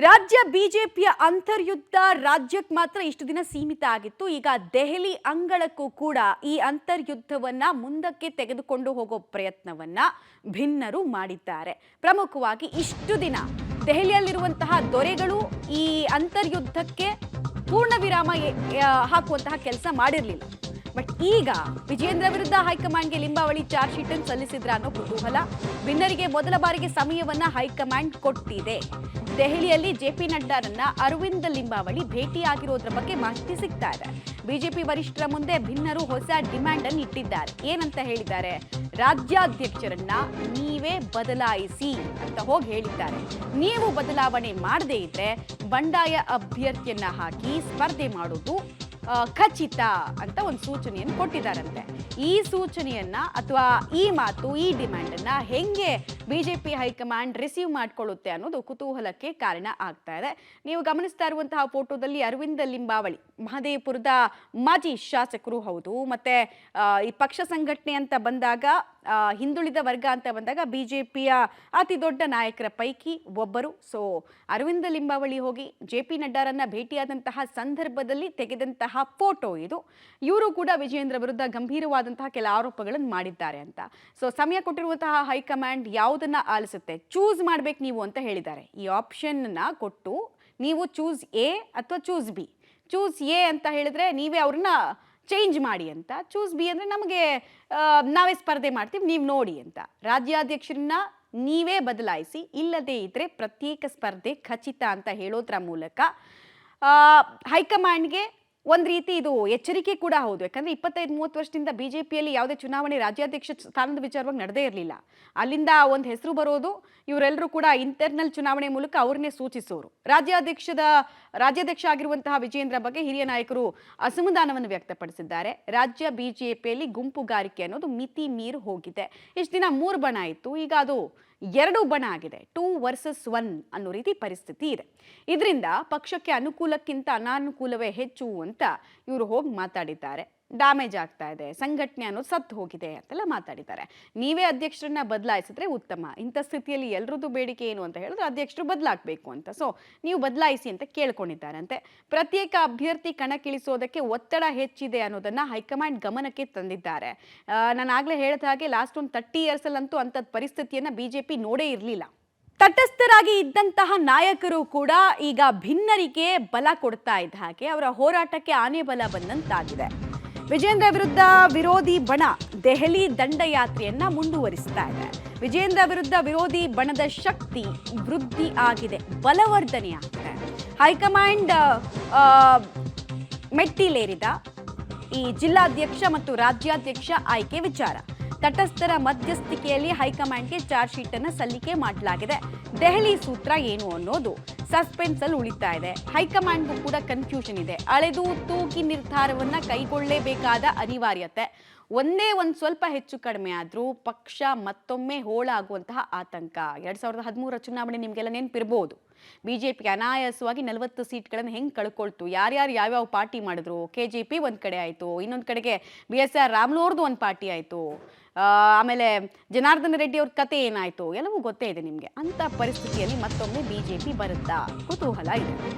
ರಾಜ್ಯ ಬಿಜೆಪಿಯ ಅಂತರ್ಯುದ್ಧ ರಾಜ್ಯಕ್ಕೆ ಮಾತ್ರ ಇಷ್ಟು ದಿನ ಸೀಮಿತ ಆಗಿತ್ತು. ಈಗ ದೆಹಲಿ ಅಂಗಳಕ್ಕೂ ಕೂಡ ಈ ಅಂತರ್ಯುದ್ಧವನ್ನ ಮುಂದಕ್ಕೆ ತೆಗೆದುಕೊಂಡು ಹೋಗೋ ಪ್ರಯತ್ನವನ್ನ ಭಿನ್ನರು ಮಾಡಿದ್ದಾರೆ. ಪ್ರಮುಖವಾಗಿ ಇಷ್ಟು ದಿನ ದೆಹಲಿಯಲ್ಲಿರುವಂತಹ ದೊರೆಗಳು ಈ ಅಂತರ್ಯುದ್ಧಕ್ಕೆ ಪೂರ್ಣ ವಿರಾಮ ಹಾಕುವಂತಹ ಕೆಲಸ ಮಾಡಿರಲಿಲ್ಲ. ಬಟ್ ಈಗ ವಿಜೇಂದ್ರ ವಿರುದ್ಧ ಹೈಕಮಾಂಡ್ಗೆ ಲಿಂಬಾವಳಿ ಚಾರ್ಜ್ ಶೀಟ್ ಅನ್ನು ಸಲ್ಲಿಸಿದ್ರ ಅನ್ನೋ ಕುತೂಹಲ. ಭಿನ್ನರಿಗೆ ಮೊದಲ ಬಾರಿಗೆ ಸಮಯವನ್ನ ಹೈಕಮಾಂಡ್ ಕೊಟ್ಟಿದೆ. ದೆಹಲಿಯಲ್ಲಿ ಜೆಪಿ ನಡ್ಡಾರನ್ನ ಅರವಿಂದ್ ಲಿಂಬಾವಳಿ ಭೇಟಿಯಾಗಿರೋದ್ರ ಬಗ್ಗೆ ಮಾಹಿತಿ ಸಿಗ್ತಾ ಇದೆ. ಬಿಜೆಪಿ ವರಿಷ್ಠರ ಮುಂದೆ ಭಿನ್ನರು ಹೊಸ ಡಿಮ್ಯಾಂಡ್ ಅನ್ನು ಇಟ್ಟಿದ್ದಾರೆ. ಏನಂತ ಹೇಳಿದ್ದಾರೆ? ರಾಜ್ಯಾಧ್ಯಕ್ಷರನ್ನ ನೀವೇ ಬದಲಾಯಿಸಿ ಅಂತ ಹೋಗಿ ಹೇಳಿದ್ದಾರೆ. ನೀವು ಬದಲಾವಣೆ ಮಾಡದೇ ಇದ್ರೆ ಬಂಡಾಯ ಅಭ್ಯರ್ಥಿಯನ್ನ ಹಾಕಿ ಸ್ಪರ್ಧೆ ಮಾಡೋದು ಖಚಿತ ಅಂತ ಒಂದು ಸೂಚನೆಯನ್ನು ಕೊಟ್ಟಿದ್ದಾರಂತೆ. ಈ ಸೂಚನೆಯನ್ನ ಅಥವಾ ಈ ಮಾತು, ಈ ಡಿಮ್ಯಾಂಡ್ ಅನ್ನ ಹೆಂಗೆ ಬಿಜೆಪಿ ಹೈಕಮಾಂಡ್ ರಿಸೀವ್ ಮಾಡ್ಕೊಳ್ಳುತ್ತೆ ಅನ್ನೋದು ಕುತೂಹಲಕ್ಕೆ ಕಾರಣ ಆಗ್ತಾ ಇದೆ. ನೀವು ಗಮನಿಸ್ತಾ ಇರುವಂತಹ ಫೋಟೋದಲ್ಲಿ ಅರವಿಂದ್ ಲಿಂಬಾವಳಿ ಮಹದೇವಪುರದ ಮಾಜಿ ಶಾಸಕರು ಹೌದು. ಮತ್ತೆ ಈ ಪಕ್ಷ ಸಂಘಟನೆ ಅಂತ ಬಂದಾಗ, ಹಿಂದುಳಿದ ವರ್ಗ ಅಂತ ಬಂದಾಗ ಬಿಜೆಪಿಯ ಅತಿ ದೊಡ್ಡ ನಾಯಕರ ಪೈಕಿ ಒಬ್ಬರು. ಸೊ ಅರವಿಂದ್ ಲಿಂಬಾವಳಿ ಹೋಗಿ ಜೆಪಿ ನಡ್ಡಾರನ್ನ ಭೇಟಿಯಾದಂತಹ ಸಂದರ್ಭದಲ್ಲಿ ತೆಗೆದಂತಹ ಫೋಟೋ ಇದು. ಇವರು ಕೂಡ ವಿಜೇಂದ್ರ ವಿರುದ್ಧ ಗಂಭೀರವಾದಂತಹ ಕೆಲ ಆರೋಪಗಳನ್ನು ಮಾಡಿದ್ದಾರೆ ಅಂತ. ಸೊ ಸಮಯ ಕೊಟ್ಟಿರುವಂತಹ ಹೈಕಮಾಂಡ್ ಯಾವುದನ್ನ ಆಲಿಸುತ್ತೆ, ಚೂಸ್ ಮಾಡ್ಬೇಕು ನೀವು ಅಂತ ಹೇಳಿದ್ದಾರೆ. ಈ ಆಪ್ಷನ್ ಕೊಟ್ಟು ನೀವು ಚೂಸ್ ಎ ಅಥವಾ ಚೂಸ್ ಬಿ. ಚೂಸ್ ಎ ಅಂತ ಹೇಳಿದ್ರೆ ನೀವೇ ಅವ್ರನ್ನ ಚೇಂಜ್ ಮಾಡಿ ಅಂತ, ಚೂಸ್ ಬಿ ಅಂದರೆ ನಮಗೆ ನಾವೇ ಸ್ಪರ್ಧೆ ಮಾಡ್ತೀವಿ, ನೀವು ನೋಡಿ ಅಂತ. ರಾಜ್ಯಾಧ್ಯಕ್ಷರನ್ನ ನೀವೇ ಬದಲಾಯಿಸಿ, ಇಲ್ಲದೇ ಇದ್ರೆ ಪ್ರತ್ಯೇಕ ಸ್ಪರ್ಧೆ ಖಚಿತ ಅಂತ ಹೇಳೋದ್ರ ಮೂಲಕ ಹೈಕಮಾಂಡ್ಗೆ ಒಂದು ರೀತಿ ಇದು ಎಚ್ಚರಿಕೆ ಕೂಡ ಹೌದು. ಯಾಕಂದರೆ 25-30 ವರ್ಷದಿಂದ ಬಿಜೆಪಿಯಲ್ಲಿ ಯಾವುದೇ ಚುನಾವಣೆ ರಾಜ್ಯಾಧ್ಯಕ್ಷ ಸ್ಥಾನದ ವಿಚಾರವಾಗಿ ನಡೆದೇ ಇರಲಿಲ್ಲ. ಅಲ್ಲಿಂದ ಒಂದು ಹೆಸರು ಬರೋದು, ಇವರೆಲ್ಲರೂ ಕೂಡ ಇಂಟರ್ನಲ್ ಚುನಾವಣೆ ಮೂಲಕ ಅವ್ರನ್ನೇ ಸೂಚಿಸೋರು. ರಾಜ್ಯಾಧ್ಯಕ್ಷ ಆಗಿರುವಂತಹ ವಿಜೇಂದ್ರ ಬಗ್ಗೆ ಹಿರಿಯ ನಾಯಕರು ಅಸಮಾಧಾನವನ್ನು ವ್ಯಕ್ತಪಡಿಸಿದ್ದಾರೆ. ರಾಜ್ಯ ಬಿಜೆಪಿಯಲ್ಲಿ ಗುಂಪುಗಾರಿಕೆ ಅನ್ನೋದು ಮಿತಿ ಮೀರಿ ಹೋಗಿದೆ. ಇಷ್ಟು ದಿನ 3 ಬಣ ಇತ್ತು, ಈಗ ಅದು 2 ಬಣ ಆಗಿದೆ. 2 ವರ್ಸಸ್ 1 ಅನ್ನೋ ರೀತಿ ಪರಿಸ್ಥಿತಿ ಇದೆ. ಇದರಿಂದ ಪಕ್ಷಕ್ಕೆ ಅನುಕೂಲಕ್ಕಿಂತ ಅನಾನುಕೂಲವೇ ಹೆಚ್ಚು ಅಂತ ಇವರು ಹೋಗಿ ಮಾತಾಡಿದ್ದಾರೆ. ಡ್ಯಾಮೇಜ್ ಆಗ್ತಾ ಇದೆ, ಸಂಘಟನೆ ಅನ್ನೋದು ಸತ್ತು ಹೋಗಿದೆ ಅಂತೆಲ್ಲ ಮಾತಾಡಿದ್ದಾರೆ. ನೀವೇ ಅಧ್ಯಕ್ಷರನ್ನ ಬದಲಾಯಿಸಿದ್ರೆ ಉತ್ತಮ. ಇಂಥ ಸ್ಥಿತಿಯಲ್ಲಿ ಎಲ್ಲರದ್ದು ಬೇಡಿಕೆ ಏನು ಅಂತ ಹೇಳಿದ್ರೆ ಅಧ್ಯಕ್ಷರು ಬದಲಾಗಬೇಕು ಅಂತ. ಸೊ ನೀವು ಬದಲಾಯಿಸಿ ಅಂತ ಕೇಳ್ಕೊಂಡಿದ್ದಾರಂತೆ. ಪ್ರತ್ಯೇಕ ಅಭ್ಯರ್ಥಿ ಕಣಕ್ಕಿಳಿಸೋದಕ್ಕೆ ಒತ್ತಡ ಹೆಚ್ಚಿದೆ ಅನ್ನೋದನ್ನ ಹೈಕಮಾಂಡ್ ಗಮನಕ್ಕೆ ತಂದಿದ್ದಾರೆ. ನಾನು ಆಗ್ಲೇ ಹೇಳಿದ ಹಾಗೆ ಲಾಸ್ಟ್ ಒಂದು 30 ಇಯರ್ಸಲ್ಲಂತೂ ಅಂಥದ್ದು ಪರಿಸ್ಥಿತಿಯನ್ನ ಬಿಜೆಪಿ ನೋಡೇ ಇರಲಿಲ್ಲ. ತಟಸ್ಥರಾಗಿ ಇದ್ದಂತಹ ನಾಯಕರು ಕೂಡ ಈಗ ಭಿನ್ನರಿಗೆ ಬಲ ಕೊಡ್ತಾ ಇದ್ದ ಹಾಗೆ ಅವರ ಹೋರಾಟಕ್ಕೆ ಆನೆ ಬಲ ಬಂದಂತಾಗಿದೆ. ವಿಜೇಂದ್ರ ವಿರುದ್ಧ ವಿರೋಧಿ ಬಣ ದೆಹಲಿ ದಂಡಯಾತ್ರೆಯನ್ನ ಮುಂದುವರಿಸ್ತಾ ಇದೆ. ವಿಜೇಂದ್ರ ವಿರುದ್ಧ ವಿರೋಧಿ ಬಣದ ಶಕ್ತಿ ವೃದ್ಧಿ ಆಗಿದೆ, ಬಲವರ್ಧನೆ ಆಗಿದೆ. ಹೈಕಮಾಂಡ್ ಮೆಟ್ಟಿಲೇರಿದ ಈ ಜಿಲ್ಲಾಧ್ಯಕ್ಷ ಮತ್ತು ರಾಜ್ಯಾಧ್ಯಕ್ಷ ಆಯ್ಕೆ ವಿಚಾರ, ತಟಸ್ಥರ ಮಧ್ಯಸ್ಥಿಕೆಯಲ್ಲಿ ಹೈಕಮಾಂಡ್ಗೆ ಚಾರ್ಜ್ ಶೀಟ್ ಅನ್ನು ಸಲ್ಲಿಕೆ ಮಾಡಲಾಗಿದೆ. ದೆಹಲಿ ಸೂತ್ರ ಏನು ಅನ್ನೋದು ಸಸ್ಪೆನ್ಸ್ ಅಲ್ಲಿ ಉಳಿತಾ ಇದೆ. ಹೈಕಮಾಂಡ್ಗೂ ಕೂಡ ಕನ್ಫ್ಯೂಷನ್ ಇದೆ. ಅಳೆದು ತೂಗಿ ನಿರ್ಧಾರವನ್ನ ಕೈಗೊಳ್ಳಲೇಬೇಕಾದ ಅನಿವಾರ್ಯತೆ. ಒಂದೇ ಒಂದು ಸ್ವಲ್ಪ ಹೆಚ್ಚು ಕಡಿಮೆ ಆದ್ರೂ ಪಕ್ಷ ಮತ್ತೊಮ್ಮೆ ಹೋಳಾಗುವಂತಹ ಆತಂಕ. 2013 ಚುನಾವಣೆ ನಿಮಗೆಲ್ಲ ನೆನಪಿರ್ಬೋದು. ಬಿಜೆಪಿ ಅನಾಯಾಸವಾಗಿ 40 ಸೀಟ್ಗಳನ್ನು ಹೆಂಗೆ ಕಳ್ಕೊಳ್ತು, ಯಾರ್ಯಾರು ಯಾವ್ಯಾವ ಪಾರ್ಟಿ ಮಾಡಿದ್ರು. KJP ಒಂದು ಕಡೆ ಆಯಿತು, ಇನ್ನೊಂದು ಕಡೆಗೆ BSR ರಾಮ್ಲೋರ್ದು ಒಂದು ಪಾರ್ಟಿ ಆಯಿತು, ಆಮೇಲೆ ಜನಾರ್ದನ ರೆಡ್ಡಿ ಅವ್ರ ಕತೆ ಏನಾಯಿತು ಎಲ್ಲವೂ ಗೊತ್ತೇ ಇದೆ ನಿಮಗೆ. ಅಂಥ ಪರಿಸ್ಥಿತಿಯಲ್ಲಿ ಮತ್ತೊಮ್ಮೆ ಬಿಜೆಪಿ ಬರುತ್ತಾ ಕುತೂಹಲ ಇದೆ.